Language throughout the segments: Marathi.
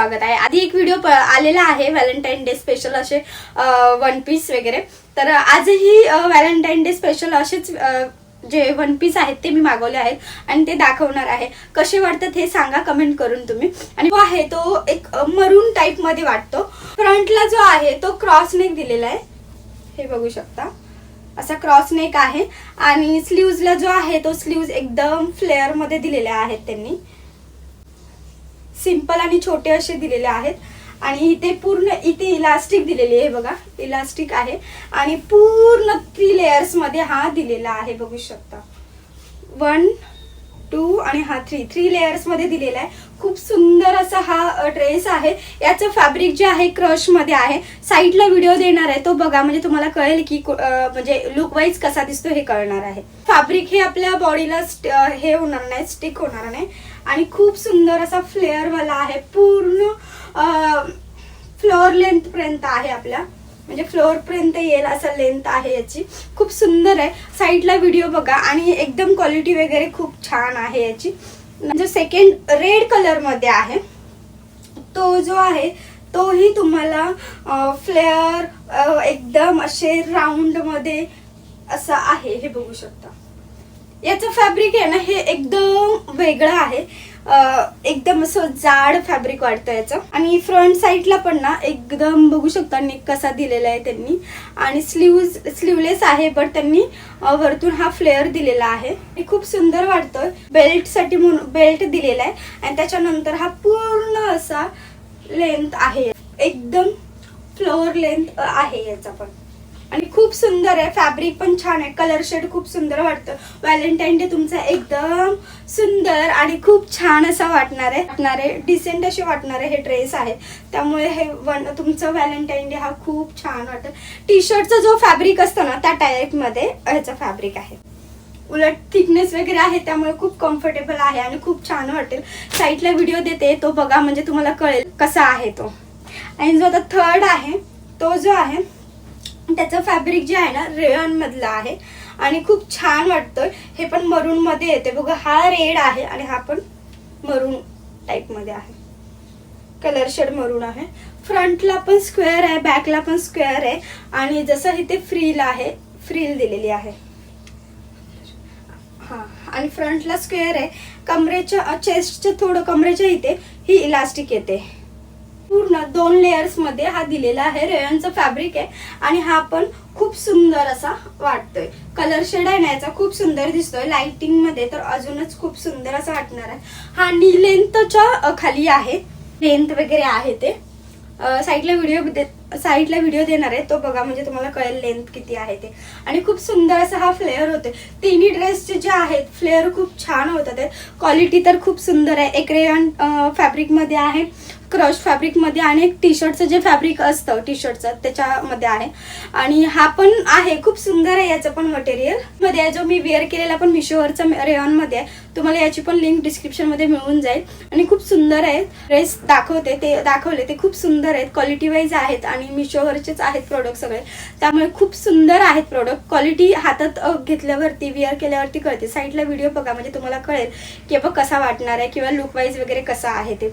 स्वागत आहे। आधी एक व्हिडिओ आलेला आहे व्हॅलेंटाईन डे स्पेशल असे वन पीस वगैरे, तर आजही व्हॅलेंटाईन डे स्पेशल असेच जे वन पीस आहेत ते मी मागवले आहेत आणि ते दाखवणार आहे। कसे वाटतात हे सांगा कमेंट करून तुम्ही। आणि तो आहे तो एक मरून टाइप मध्ये वाटतो। फ्रंटला जो आहे तो क्रॉस नेक दिलेला आहे, हे बघू शकता, असा क्रॉस नेक आहे। आणि स्लीव्हजला जो आहे तो स्लीव्ज एकदम फ्लेअर मध्ये दिलेले आहेत, त्यांनी सिंपल आणि छोटे असे दिलेले आहेत। आणि इथे पूर्ण इथे इलास्टिक दिलेली आहे, बघा इलास्टिक आहे आणि पूर्ण 3 लेयर्स मध्ये हा दिलेला आहे, बघू शकता 1 2 आणि हा 3 लेयर्स मध्ये दिलेला आहे। खूप सुंदर असा हा ड्रेस आहे। याचं फॅब्रिक जे आहे क्रश मध्ये आहे। साईडला व्हिडिओ देणार आहे तो बघा, म्हणजे तुम्हाला कळेल की म्हणजे लुक वाईज कसा दिसतो हे कळणार आहे। फॅब्रिक हे आपल्या बॉडीला हे होणार नाही, स्टिक होणार नाही आणि खूप सुंदर असा फ्लेअर वाला आहे। पूर्ण फ्लोअर लेंथ पर्यंत आहे, आपल्या म्हणजे फ्लोअर पर्यंत येईल असं लेंथ आहे याची। खूप सुंदर आहे। साईडला व्हिडिओ बघा आणि एकदम क्वालिटी वगैरे खूप छान आहे याची। जो सेकंड रेड कलर मध्ये आहे तो जो आहे तोही तुम्हाला फ्लेअर एकदम असे राऊंड मध्ये असं आहे, हे बघू शकता। याचं फॅब्रिक आहे ना हे एकदम वेगळं आहे, एकदम असं जाड फॅब्रिक वाटतं याचं। आणि फ्रंट साईडला पण ना एकदम बघू शकता नेक कसा दिलेला आहे त्यांनी। आणि स्लीवलेस आहे, बट त्यांनी वरतून हा फ्लेअर दिलेला आहे, हे खूप सुंदर वाटतोय। बेल्ट साठी म्हणून बेल्ट दिलेला आहे आणि त्याच्यानंतर हा पूर्ण असा लेंथ आहे, एकदम फ्लोअर लेंथ आहे याचा पण। आणि खूप सुंदर आहे, फॅब्रिक पण छान आहे, कलर शेड खूप सुंदर वाटतं। व्हॅलेंटाईन डे तुमचा एकदम सुंदर आणि खूप छान असा वाटणारे डिसेंट असे वाटणारे हे ड्रेस आहे। त्यामुळे हे तुमचं व्हॅलेंटाईन डे हा खूप छान वाटतं। टी शर्टचा जो फॅब्रिक असतो ना त्या टाईप मध्ये ह्याचं फॅब्रिक आहे, उलट थिकनेस वगैरे आहे, त्यामुळे खूप कम्फर्टेबल आहे आणि खूप छान वाटेल। साईडला व्हिडिओ देते तो बघा, म्हणजे तुम्हाला कळेल कसा आहे तो। आणि जो आता थर्ड आहे तो जो आहे त्याचं फॅब्रिक जे आहे ना रेयन मधला आहे आणि खूप छान वाटतोय। हे पण मरून मध्ये येते बघा, हा रेड आहे आणि हा पण मरून टाइप मध्ये आहे, कलर शेड मरून आहे। फ्रंटला पण स्क्वेअर आहे, बॅकला पण स्क्वेअर आहे आणि जसं इथे फ्रिल आहे, फ्रिल दिलेली आहे हा। आणि फ्रंटला स्क्वेअर आहे, कमरेच्या चेस्टच्या थोडं कमरेच्या इथे ही इलास्टिक येते। पूर्ण 2 लेयर्स मध्ये हा दिलेला आहे, रेयनचं फॅब्रिक आहे आणि हा पण खूप सुंदर असा वाटतोय। कलर शेड आहे ना याचा खूप सुंदर दिसतोय, लाइटिंग मध्ये तर अजूनच खूप सुंदर असं वाटणार आहे। हा नी लेंथच्या खाली आहे, लेंथ वगैरे आहे ते। साईडला व्हिडिओ देणार आहे तो बघा, म्हणजे तुम्हाला कळेल लेंथ किती आहे ते। आणि खूप सुंदर असा हा फ्लेअर होते। तिन्ही ड्रेसचे जे आहेत फ्लेअर खूप छान होतात, क्वालिटी तर खूप सुंदर आहे। एक रेयन फॅब्रिक मध्ये आहे, क्रश फॅब्रिक मध्ये, आणि एक टी शर्टचं जे फॅब्रिक असतं टी शर्टचं त्याच्यामध्ये आहे। आणि हा पण आहे खूप सुंदर आहे, याचं पण मटेरियल मध्ये जो मी वेअर केलेला पण मिशोवरचा रेयन मध्ये आहे, तुम्हाला याची पण लिंक डिस्क्रिप्शन मध्ये मिळून जाईल। आणि खूप सुंदर आहे, ड्रेस दाखवले ते खूप सुंदर आहेत, क्वालिटी वाईज आहेत आणि मिशोवरचेच आहेत प्रोडक्ट सगळे, त्यामुळे खूप सुंदर आहेत प्रोडक्ट। क्वालिटी हातात घेतल्यावरती वेअर केल्यावरती कळते। साईडला व्हिडिओ बघा, म्हणजे तुम्हाला कळेल की बघ कसा वाटणार आहे किंवा लुक वाईज वगैरे कसा आहे ते।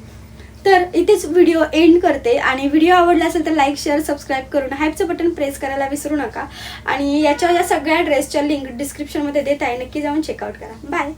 तर इथेच व्हिडिओ एंड करते आणि व्हिडिओ आवडला असेल तर लाईक शेअर सबस्क्राईब करून हाईपचं बटन प्रेस करायला विसरू नका। आणि या सगळ्या ड्रेसच्या लिंक डिस्क्रिप्शन मध्ये देत आहे, नक्की जाऊन चेकआउट करा। बाय।